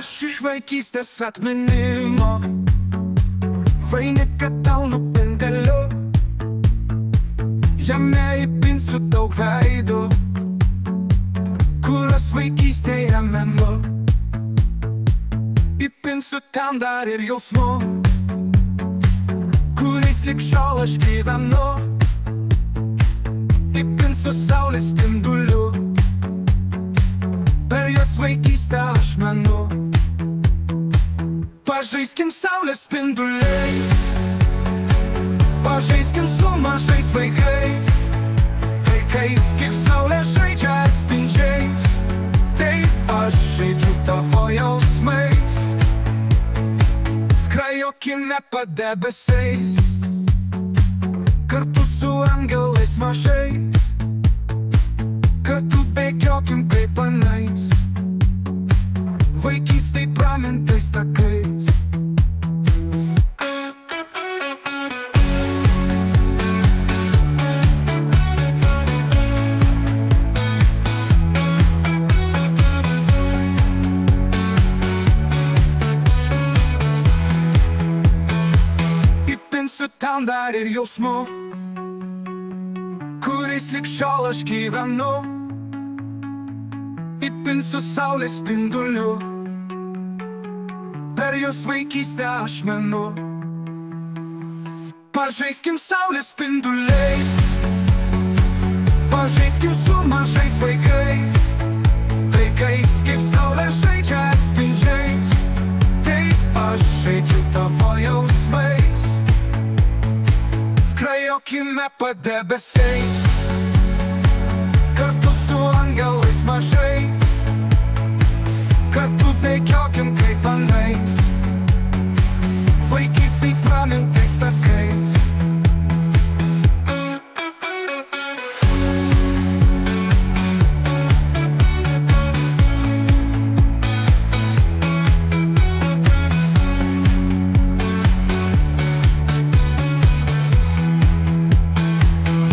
Aš iš vaikystės atminimo vainiką tau nupinteliu, jame įpinsiu daug veidų, kuriuos vaikystėje menu. Įpinsiu ten dar ir jausmų, kuriais lig šiol aš gyvenu. Įpinsiu saulės spindulių, per jos vaikystę aš menu. Pažaiskim saulės spinduliais, pažaiskim su mažais vaikais, vaikais kaip saulė žaidžia atspindžiais. Taip aš žaidžiu tavo jausmais, skrajokime padebesiais, kartu su angelais mažais, kartu bėgiokim kaip anais, vaikystėj pramintais takais. Įpinsiu ten dar ir jausmų, kuriais lig šiol aš gyvenu. Įpinsiu saulės spindulių, per jos vaikystę aš menu. Pažaiskim saulės spinduliais, pažaiskim su mažais vaikais, vaikais kaip saulė žaidžia atspindžiais. Taip aš žaidžiu tavo jausmais, skrajokime padebesiais, kartu su angelais mažais, kartu bėgiokim kaip anais, vaikystėj pramintais takais.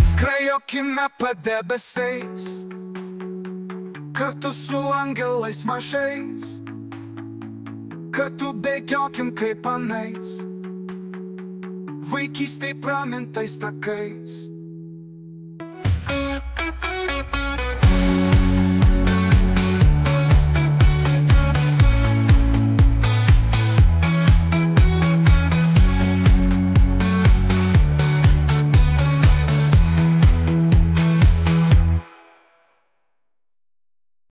Skrajokime padebesiais, kartu su angelais mažais, kartu bėgiokim kaip anais, vaikystėj pramintais takais.